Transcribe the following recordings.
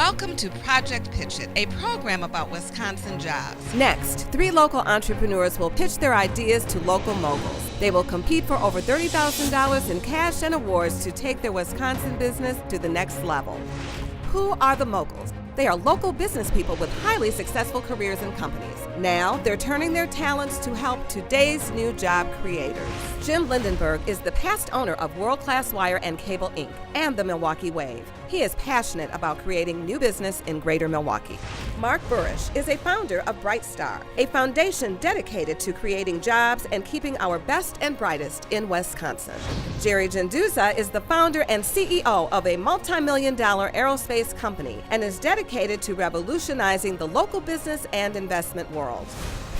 Welcome to Project Pitch It, a program about Wisconsin jobs. Next, 3 local entrepreneurs will pitch their ideas to local moguls. They will compete for over $30,000 in cash and awards to take their Wisconsin business to the next level. Who are the moguls? They are local business people with highly successful careers and companies. Now, they're turning their talents to help today's new job creators. Jim Lindenberg is the past owner of World Class Wire and Cable Inc. and the Milwaukee Wave. He is passionate about creating new business in Greater Milwaukee. Mark Burish is a founder of Brightstar, a foundation dedicated to creating jobs and keeping our best and brightest in Wisconsin. Jerry Genduza is the founder and CEO of a multi-million-dollar aerospace company and is dedicated to revolutionizing the local business and investment world.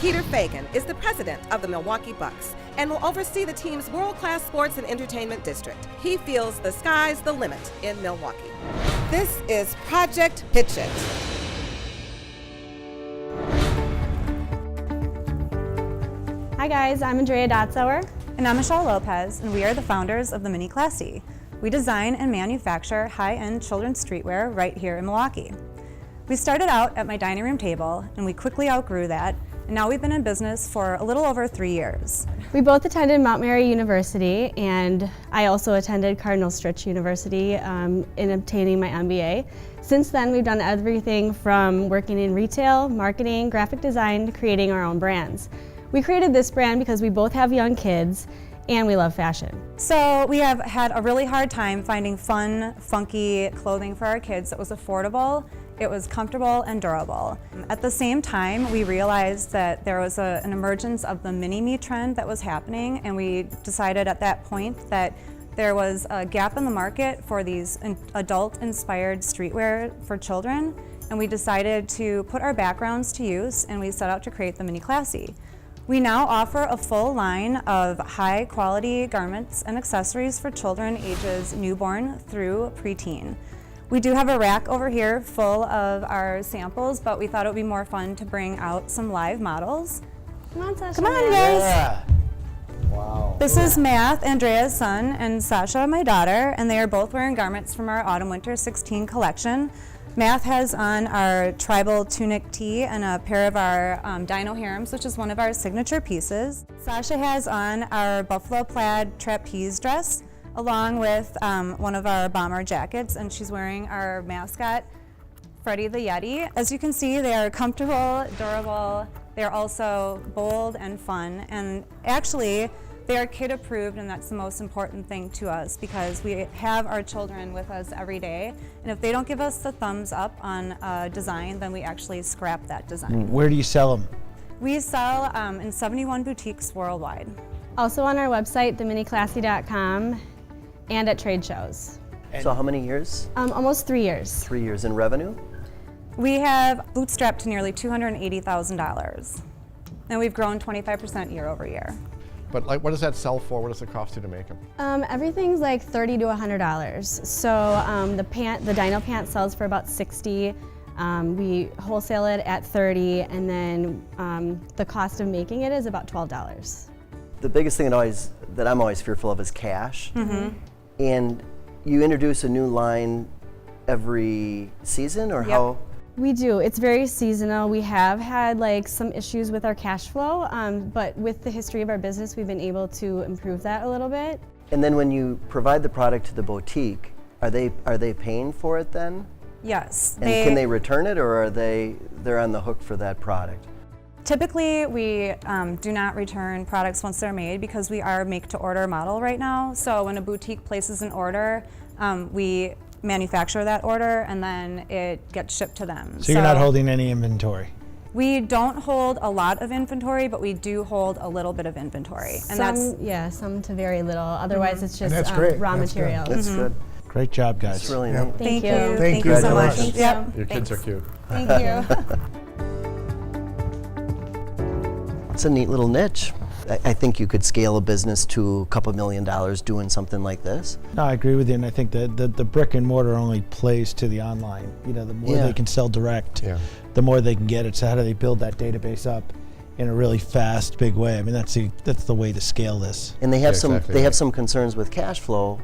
Peter Fagan is the president of the Milwaukee Bucks and will oversee the team's world-class sports and entertainment district. He feels the sky's the limit in Milwaukee. This is Project Pitch It. Hi guys, I'm Andrea Dotzauer. And I'm Michelle Lopez, and we are the founders of the Mini Classy. We design and manufacture high-end children's streetwear right here in Milwaukee. We started out at my dining room table, and we quickly outgrew that, and now we've been in business for a little over 3 years. We both attended Mount Mary University, and I also attended Cardinal Stritch University in obtaining my MBA. Since then, we've done everything from working in retail, marketing, graphic design, to creating our own brands. We created this brand because we both have young kids and we love fashion. So we have had a really hard time finding fun, funky clothing for our kids that was affordable, it was comfortable and durable. At the same time, we realized that there was an emergence of the mini-me trend that was happening, and we decided at that point that there was a gap in the market for these adult-inspired streetwear for children, and we decided to put our backgrounds to use, and we set out to create the Mini Classy. We now offer a full line of high-quality garments and accessories for children ages newborn through preteen. We do have a rack over here full of our samples, but we thought it would be more fun to bring out some live models. Come on, Sasha. Come on, guys. Yeah. Wow. This is Math, Andrea's son, and Sasha, my daughter, and they are both wearing garments from our Autumn-Winter 16 collection. Math has on our tribal tunic tee and a pair of our dino harems, which is one of our signature pieces. Sasha has on our buffalo plaid trapeze dress, along with one of our bomber jackets, and she's wearing our mascot, Freddie the Yeti. As you can see, they are comfortable, durable, they're also bold and fun, and actually, they are kid approved, and that's the most important thing to us because we have our children with us every day, and if they don't give us the thumbs up on a design, then we actually scrap that design. Where do you sell them? We sell in 71 boutiques worldwide. Also on our website, theminiclassy.com, and at trade shows. So how many years? Almost 3 years. 3 years in revenue? We have bootstrapped to nearly $280,000, and we've grown 25% year over year. But like, what does that sell for? What does it cost you to make them? Everything's like $30 to $100. So the dino pant sells for about $60. We wholesale it at $30, and then the cost of making it is about $12. The biggest thing that I'm always fearful of is cash. Mm-hmm. And you introduce a new line every season, or Yep. how? We do. It's very seasonal. We have had like some issues with our cash flow, but with the history of our business, we've been able to improve that a little bit. And then when you provide the product to the boutique, are they paying for it then? Yes. And can they return it, or they're on the hook for that product? Typically, we do not return products once they're made because we are make-to-order model right now. So when a boutique places an order, we manufacture that order and then it gets shipped to them. So you're not holding any inventory? We don't hold a lot of inventory, but we do hold a little bit of inventory. And some to very little. Otherwise, it's just that's great. raw That's good. materials. That's good. Great job, guys. That's really Yeah. neat. Thank you. Thank you so much. Congratulations. Yep. Your kids are Thanks. cute. Thank you. It's a neat little niche. I think you could scale a business to a couple $1 million doing something like this. No, I agree with you, and I think that the brick and mortar only plays to the online. You know, the more Yeah. they can sell direct, the more they can get it. So how do they build that database up in a really fast, big way? I mean, that's the way to scale this. And they have exactly have right. some concerns with cash flow,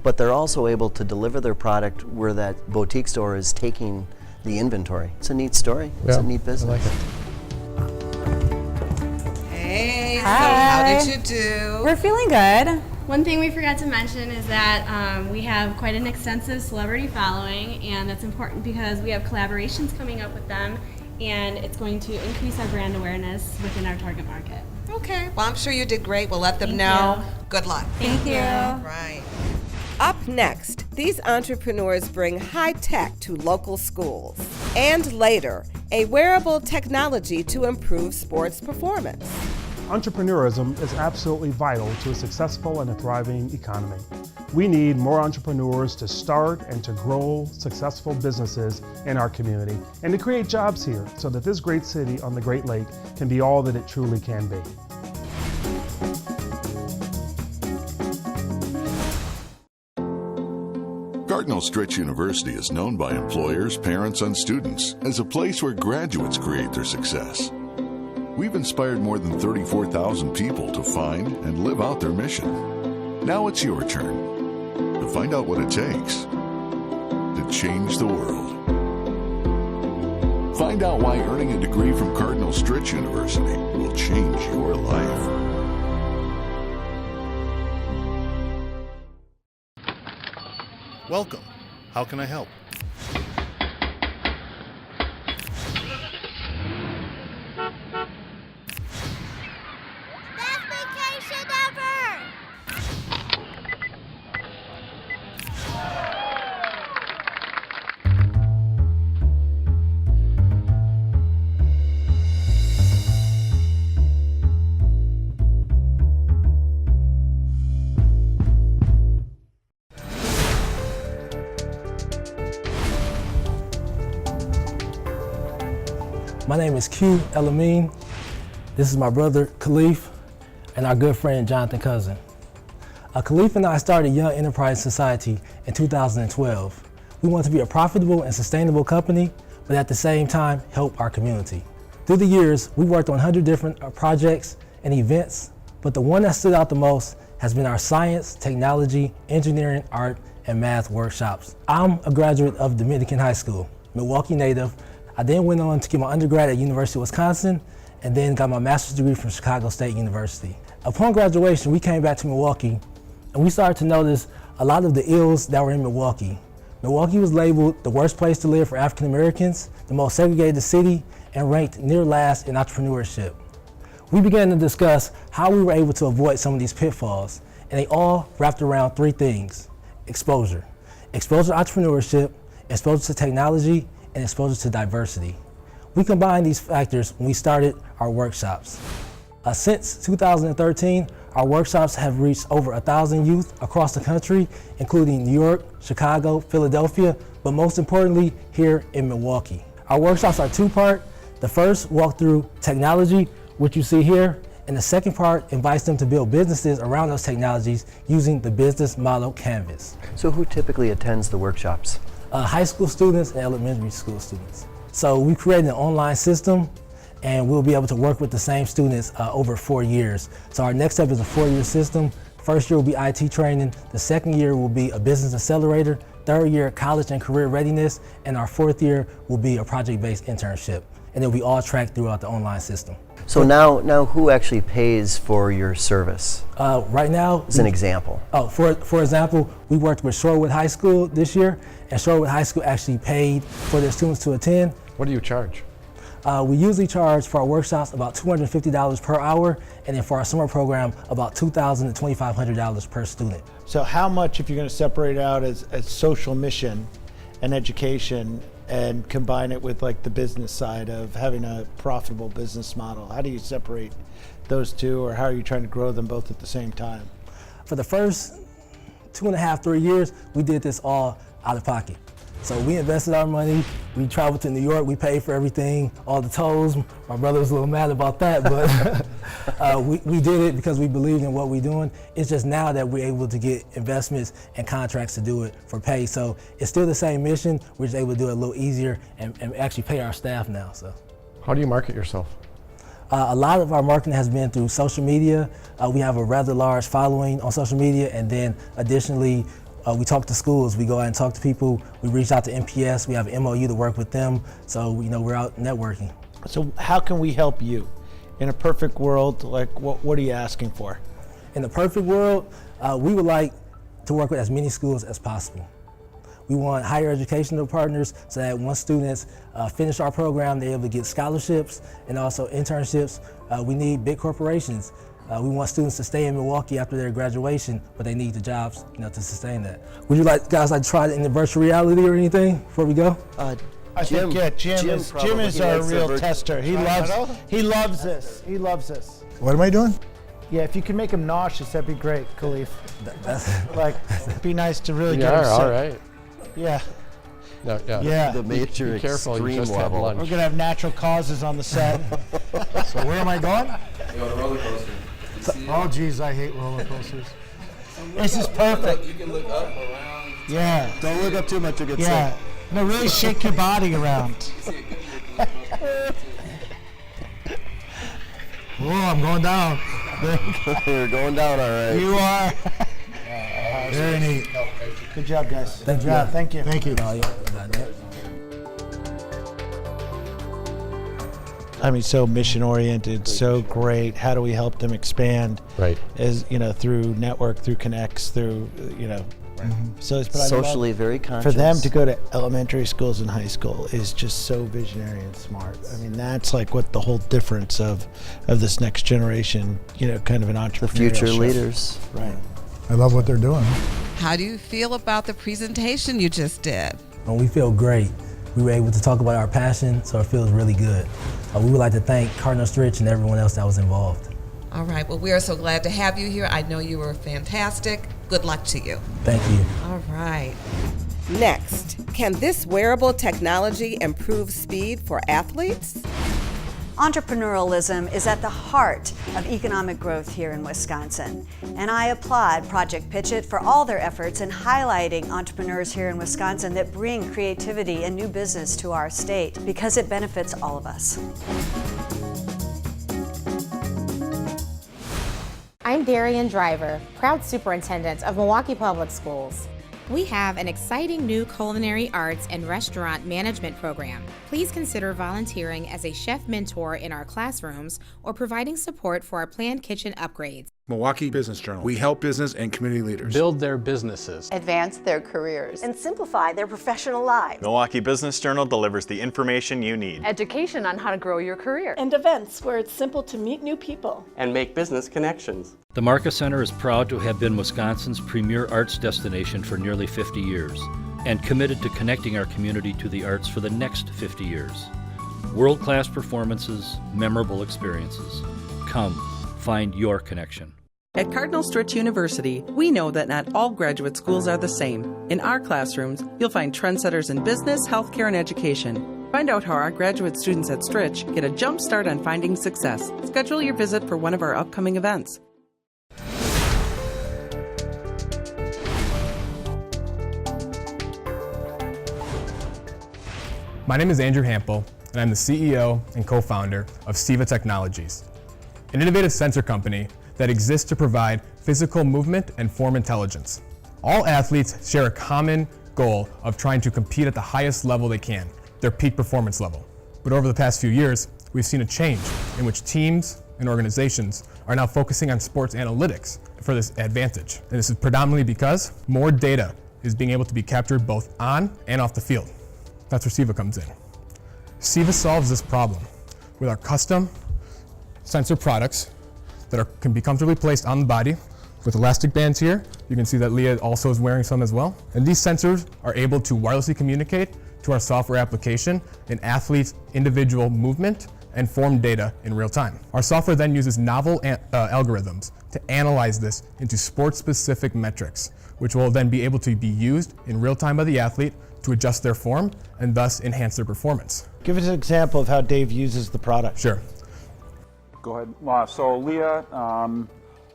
but they're also able to deliver their product where that boutique store is taking The inventory. It's a neat story. It's a neat business. I like it. Hey, so Hi. how did you do? We're feeling good. One thing we forgot to mention is that we have quite an extensive celebrity following, and that's important because we have collaborations coming up with them, and it's going to increase our brand awareness within our target market. Okay, well, I'm sure you did great. We'll let them Thank know. you. Good luck. Thank you. Right. Up next, these entrepreneurs bring high tech to local schools. And later, a wearable technology to improve sports performance. Entrepreneurism is absolutely vital to a successful and a thriving economy. We need more entrepreneurs to start and to grow successful businesses in our community and to create jobs here so that this great city on the Great Lake can be all that it truly can be. Cardinal Stritch University is known by employers, parents, and students as a place where graduates create their success. We've inspired more than 34,000 people to find and live out their mission. Now it's your turn to find out what it takes to change the world. Find out why earning a degree from Cardinal Stritch University will change your life. Welcome. How can I help? Best vacation ever! My name is Q Elamine. This is my brother Khalif and our good friend Jonathan Cousin. Khalif and I started Young Enterprise Society in 2012. We want to be a profitable and sustainable company, but at the same time help our community. Through the years, we worked on 100 different projects and events, but the one that stood out the most has been our science, technology, engineering, art, and math workshops. I'm a graduate of Dominican High School, Milwaukee native. I then went on to get my undergrad at University of Wisconsin and then got my master's degree from Chicago State University. Upon graduation, we came back to Milwaukee and we started to notice a lot of the ills that were in Milwaukee. Milwaukee was labeled the worst place to live for African Americans, the most segregated city, and ranked near last in entrepreneurship. We began to discuss how we were able to avoid some of these pitfalls, and they all wrapped around three things: exposure. Exposure to entrepreneurship, exposure to technology, and exposure to diversity. We combined these factors when we started our workshops. Since 2013, our workshops have reached over 1,000 youth across the country, including New York, Chicago, Philadelphia, but most importantly, here in Milwaukee. Our workshops are two-part. The first walk through technology, which you see here, and the second part invites them to build businesses around those technologies using the business model canvas. So who typically attends the workshops? High school students and elementary school students. So we created an online system and we'll be able to work with the same students over 4 years. So our next step is a 4-year system. First year will be IT training, the second year will be a business accelerator, third year college and career readiness, and our fourth year will be a project-based internship. And they'll be all tracked throughout the online system. So now who actually pays for your service? Right now, as an example. For example, we worked with Shorewood High School this year, and Shorewood High School actually paid for their students to attend. What do you charge? We usually charge for our workshops about $250 per hour, and then for our summer program, about $2,000 to $2,500 per student. So how much, if you're going to separate out as social mission and education and combine it with like the business side of having a profitable business model, how do you separate those two, or how are you trying to grow them both at the same time? For the first 2.5, 3 years, we did this all out of pocket. So we invested our money, we traveled to New York, we paid for everything, all the tolls. My brother was a little mad about that, but we did it because we believed in what we're doing. It's just now that we're able to get investments and contracts to do it for pay. So it's still the same mission, we're just able to do it a little easier and actually pay our staff now. So. How do you market yourself? A lot of our marketing has been through social media. We have a rather large following on social media, and then additionally, We talk to schools, we go out and talk to people, we reach out to MPS, we have an MOU to work with them, so we're out networking. So how can we help you? In a perfect world, like what are you asking for? In the perfect world, we would like to work with as many schools as possible. We want higher educational partners so that once students finish our program, they're able to get scholarships and also internships. We need big corporations. We want students to stay in Milwaukee after their graduation, but they need the jobs, to sustain that. Would you guys like to try it in the virtual reality or anything before we go? I think Jim is our real tester. He loves this. He loves this. What am I doing? Yeah, if you can make him nauseous, that'd be great, Khalif. It'd be nice to really get him sick. All right. Yeah. No, yeah. Yeah. The major Be careful, you extreme just had level. lunch. We're gonna have natural causes on the set. So where am I going? You on a roller coaster. Oh geez, I hate roller coasters. This is perfect. You can look up, around. Yeah. Don't look up too much, you'll get Yeah. sick. No, really shake your body around. Oh, I'm going down. You're going down, all right. You are. Very neat. Good job, guys. Thank Good you. job. Thank you. Thank you. I mean, so mission oriented, so great. How do we help them expand? Right. As through network, through connects, through So it's Socially very conscious. for them to go to elementary schools and high school is just so visionary and smart. I mean, that's like what the whole difference of this next generation, kind of an entrepreneurial The future shift. leaders. Right. I love what they're doing. How do you feel about the presentation you just did? We feel great. We were able to talk about our passion, so it feels really good. We would like to thank Cardinal Stritch and everyone else that was involved. All right, well, we are so glad to have you here. I know you were fantastic. Good luck to you. Thank you. All right. Next, can this wearable technology improve speed for athletes? Entrepreneurialism is at the heart of economic growth here in Wisconsin, and I applaud Project Pitch It for all their efforts in highlighting entrepreneurs here in Wisconsin that bring creativity and new business to our state because it benefits all of us. I'm Darian Driver, proud superintendent of Milwaukee Public Schools. We have an exciting new culinary arts and restaurant management program. Please consider volunteering as a chef mentor in our classrooms or providing support for our planned kitchen upgrades. Milwaukee Business Journal. We help business and community leaders build their businesses, advance their careers, and simplify their professional lives. Milwaukee Business Journal delivers the information you need. Education on how to grow your career. And events where it's simple to meet new people. And make business connections. The Marcus Center is proud to have been Wisconsin's premier arts destination for nearly 50 years and committed to connecting our community to the arts for the next 50 years. World-class performances, memorable experiences. Come, find your connection. At Cardinal Stritch University, we know that not all graduate schools are the same. In our classrooms, you'll find trendsetters in business, healthcare, and education. Find out how our graduate students at Stritch get a jump start on finding success. Schedule your visit for one of our upcoming events. My name is Andrew Hampel, and I'm the CEO and co-founder of Siva Technologies, an innovative sensor company that exists to provide physical movement and form intelligence. All athletes share a common goal of trying to compete at the highest level they can, their peak performance level. But over the past few years, we've seen a change in which teams and organizations are now focusing on sports analytics for this advantage. And this is predominantly because more data is being able to be captured both on and off the field. That's where Siva comes in. Siva solves this problem with our custom sensor products that can be comfortably placed on the body with elastic bands here. You can see that Leah also is wearing some as well. And these sensors are able to wirelessly communicate to our software application an athlete's individual movement and form data in real time. Our software then uses novel algorithms to analyze this into sports-specific metrics, which will then be able to be used in real time by the athlete to adjust their form and thus enhance their performance. Give us an example of how Dave uses the product. Sure. Go ahead. So Leah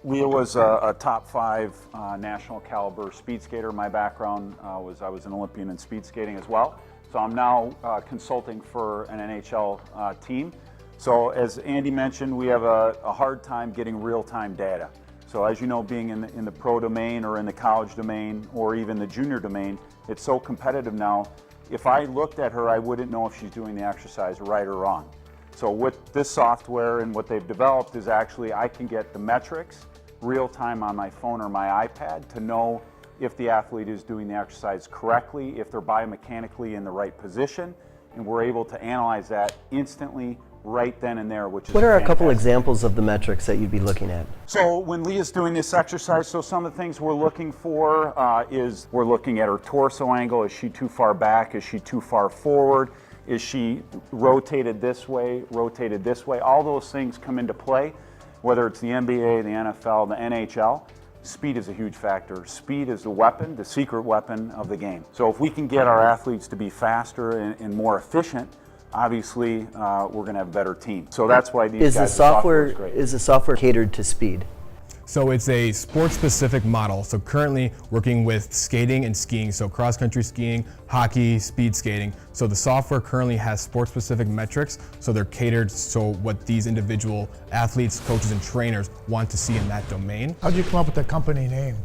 was a top 5 national caliber speed skater. My background was I was an Olympian in speed skating as well. So I'm now consulting for an NHL team. So as Andy mentioned, we have a hard time getting real-time data. So as you know, being in the pro domain or in the college domain or even the junior domain, it's so competitive now. If I looked at her, I wouldn't know if she's doing the exercise right or wrong. So with this software and what they've developed is actually I can get the metrics real time on my phone or my iPad to know if the athlete is doing the exercise correctly, if they're biomechanically in the right position, and we're able to analyze that instantly right then and there, which is What are a couple fantastic. examples of the metrics that you'd be looking at? So when Leah's doing this exercise, so some of the things we're looking for is we're looking at her torso angle. Is she too far back? Is she too far forward? Is she rotated this way, rotated this way? All those things come into play, whether it's the NBA, the NFL, the NHL. Speed is a huge factor. Speed is the weapon, the secret weapon of the game. So if we can get our athletes to be faster and more efficient, obviously we're going to have a better team. So that's why these guys, Is the software catered to speed? So it's a sport-specific model. So currently working with skating and skiing, so cross-country skiing, hockey, speed skating. So the software currently has sport-specific metrics, so they're catered so what these individual athletes, coaches, and trainers want to see in that domain. How'd you come up with the company name?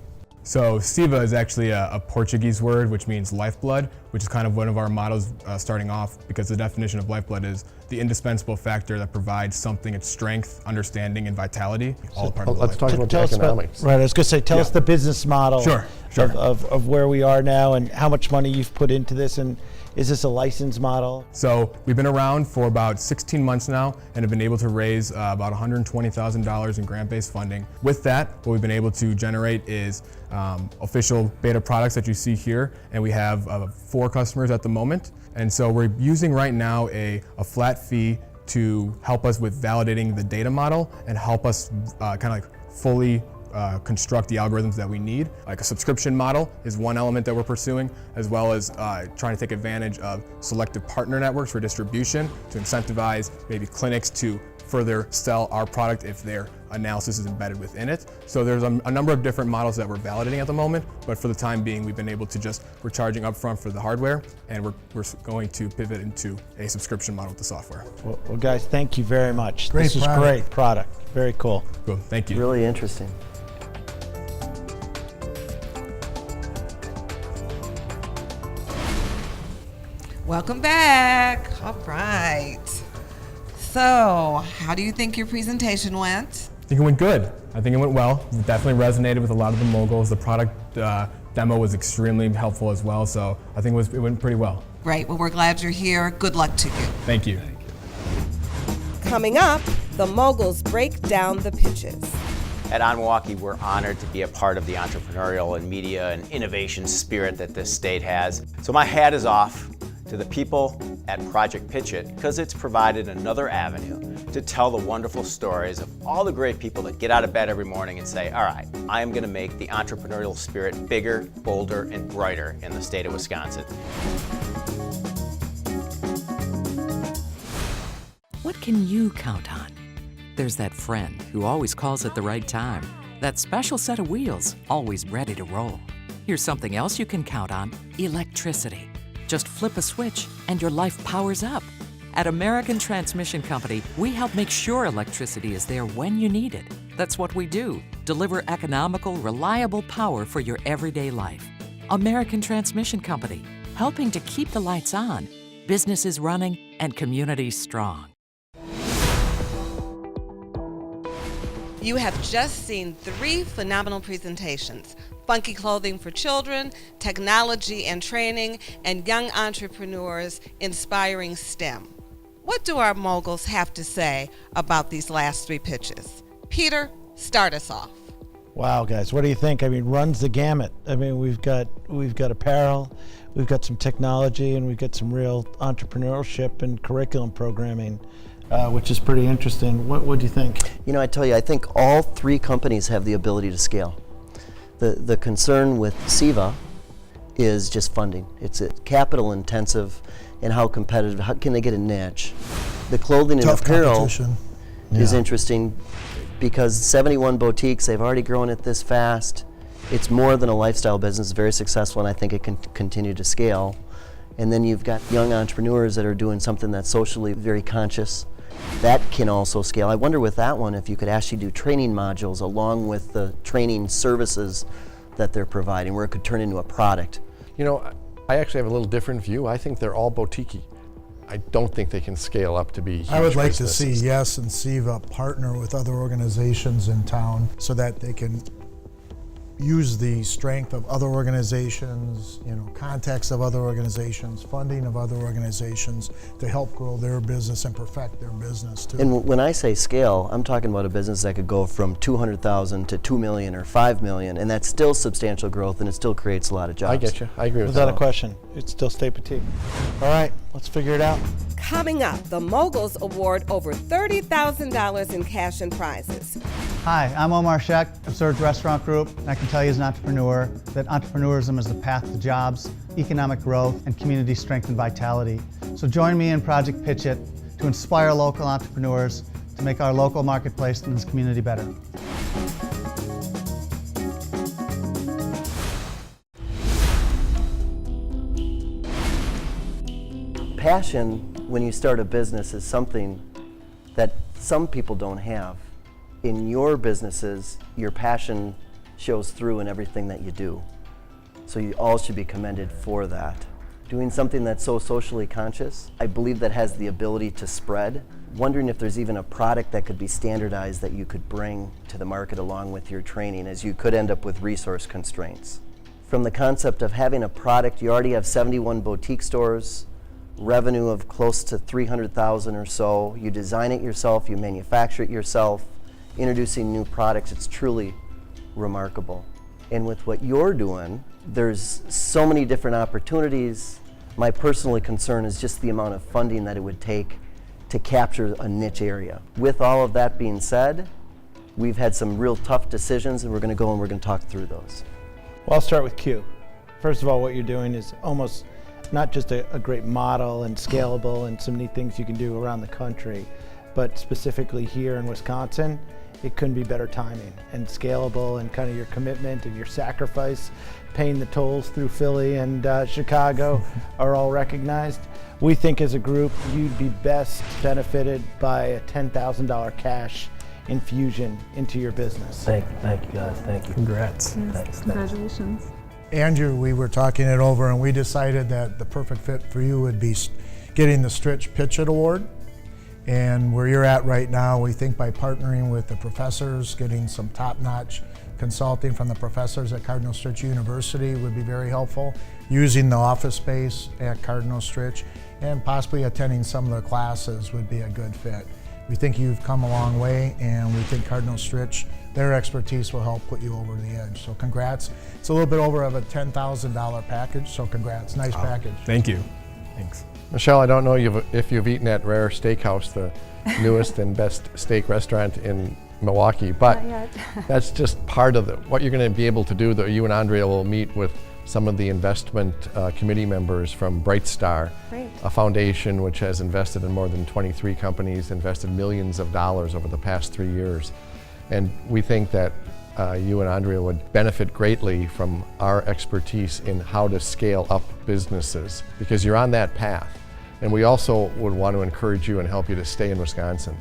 So Siva is actually a Portuguese word which means lifeblood, which is kind of one of our mottos starting off, because the definition of lifeblood is the indispensable factor that provides something its strength, understanding, and vitality, all a part of the Let's talk life. about the economics. Right, I was going to say, tell us the business model Sure. Of where we are now and how much money you've put into this, and is this a license model? So we've been around for about 16 months now and have been able to raise about $120,000 in grant-based funding. With that, what we've been able to generate is official beta products that you see here, and we have 4 customers at the moment. And so we're using right now a flat fee to help us with validating the data model and help us kind of like fully construct the algorithms that we need. Like a subscription model is one element that we're pursuing, as well as trying to take advantage of selective partner networks for distribution to incentivize maybe clinics to further sell our product if their analysis is embedded within it. So there's a number of different models that we're validating at the moment, but for the time being, we've been able to we're charging upfront for the hardware, and we're going to pivot into a subscription model with the software. Well guys, thank you very much. Great This is product. great product. Very cool. Cool, thank you. Really interesting. Welcome back. All right. So, how do you think your presentation went? I think it went good. I think it went well. It definitely resonated with a lot of the moguls. The product demo was extremely helpful as well, so I think it went pretty well. Great. Well, we're glad you're here. Good luck to you. Thank you. Coming up, the moguls break down the pitches. At On Milwaukee, we're honored to be a part of the entrepreneurial and media and innovation spirit that this state has. So my hat is off to the people at Project Pitch It, because it's provided another avenue to tell the wonderful stories of all the great people that get out of bed every morning and say, all right, I am going to make the entrepreneurial spirit bigger, bolder, and brighter in the state of Wisconsin. What can you count on? There's that friend who always calls at the right time. That special set of wheels, always ready to roll. Here's something else you can count on: electricity. Just flip a switch and your life powers up. At American Transmission Company, we help make sure electricity is there when you need it. That's what we do: deliver economical, reliable power for your everyday life. American Transmission Company, helping to keep the lights on, businesses running, and communities strong. You have just seen 3 phenomenal presentations: funky clothing for children, technology and training, and young entrepreneurs inspiring STEM. What do our moguls have to say about these last 3 pitches? Peter, start us off. Wow, guys, what do you think? I mean, runs the gamut. I mean, we've got apparel, we've got some technology, and we've got some real entrepreneurship and curriculum programming, which is pretty interesting. What do you think? You know, I tell you, I think all 3 companies have the ability to scale. The concern with Siva is just funding. It's capital intensive, and how competitive. How can they get a niche? The clothing Tough and apparel competition. is interesting because 71 boutiques. They've already grown it this fast. It's more than a lifestyle business. It's very successful, and I think it can continue to scale. And then you've got young entrepreneurs that are doing something that's socially very conscious That can also scale. I wonder with that one if you could actually do training modules along with the training services that they're providing, where it could turn into a product. You know, I actually have a little different view. I think they're all boutique-y. I don't think they can scale up to be huge I would like to businesses. see Yes and SIVA partner with other organizations in town so that they can use the strength of other organizations, contacts of other organizations, funding of other organizations to help grow their business and perfect their business too. And when I say scale, I'm talking about a business that could go from 200,000 to 2 million or 5 million, and that's still substantial growth, and it still creates a lot of jobs. I get you. I agree with Without that. a question, it's still stay boutique. All right, let's figure it out. Coming up, the Moguls award over $30,000 in cash and prizes. Hi, I'm Omar Sheck of Surge Restaurant Group, and I can tell you as an entrepreneur that entrepreneurism is the path to jobs, economic growth, and community strength and vitality. So join me in Project Pitch It to inspire local entrepreneurs to make our local marketplace and this community better. Passion, when you start a business, is something that some people don't have. In your businesses, your passion shows through in everything that you do. So you all should be commended for that. Doing something that's so socially conscious, I believe that has the ability to spread. Wondering if there's even a product that could be standardized that you could bring to the market along with your training, as you could end up with resource constraints. From the concept of having a product, you already have 71 boutique stores, revenue of close to 300,000 or so. You design it yourself, you manufacture it yourself, introducing new products. It's truly remarkable. And with what you're doing, there's so many different opportunities. My personal concern is just the amount of funding that it would take to capture a niche area. With all of that being said, we've had some real tough decisions, and we're going to go and we're going to talk through those. Well, I'll start with Q. First of all, what you're doing is almost not just a great model and scalable and some neat things you can do around the country, but specifically here in Wisconsin, it couldn't be better timing and scalable, and kind of your commitment and your sacrifice, paying the tolls through Philly and Chicago are all recognized. We think as a group, you'd be best benefited by a $10,000 cash infusion into your business. Thank you guys, thank you. Congrats. Thanks. Congratulations. Andrew, we were talking it over and we decided that the perfect fit for you would be getting the Stritch Pitch It Award. And where you're at right now, we think by partnering with the professors, getting some top-notch consulting from the professors at Cardinal Stritch University would be very helpful. Using the office space at Cardinal Stritch and possibly attending some of their classes would be a good fit. We think you've come a long way, and we think Cardinal Stritch, their expertise will help put you over the edge. So congrats. It's a little bit over of a $10,000 package, so congrats. Nice package. Thank you. Thanks. Michelle, I don't know if you've eaten at Rare Steakhouse, the newest and best steak restaurant in Milwaukee, but that's just part of what you're going to be able to do. That you and Andrea will meet with some of the investment committee members from Brightstar, a foundation which has invested in more than 23 companies, invested millions of dollars over the past 3 years. And we think that you and Andrea would benefit greatly from our expertise in how to scale up businesses, because you're on that path. And we also would want to encourage you and help you to stay in Wisconsin.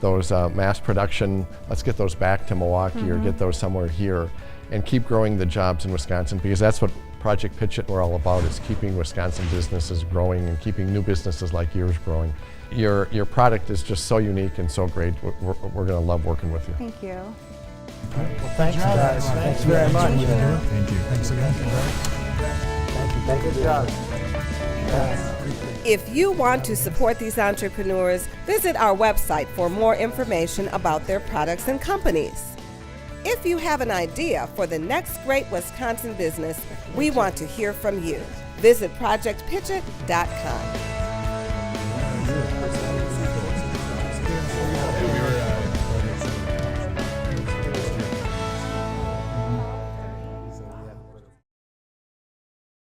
Those mass production, let's get those back to Milwaukee or get those somewhere here, and keep growing the jobs in Wisconsin, because that's what Project Pitch It we're all about, is keeping Wisconsin businesses growing and keeping new businesses like yours growing. Your product is just so unique and so great. We're going to love working with you. Thank you. Well, thanks, guys. Thanks very much. Thank you. Thanks again. Thank you. Good job. If you want to support these entrepreneurs, visit our website for more information about their products and companies. If you have an idea for the next great Wisconsin business, we want to hear from you. Visit projectpitchit.com.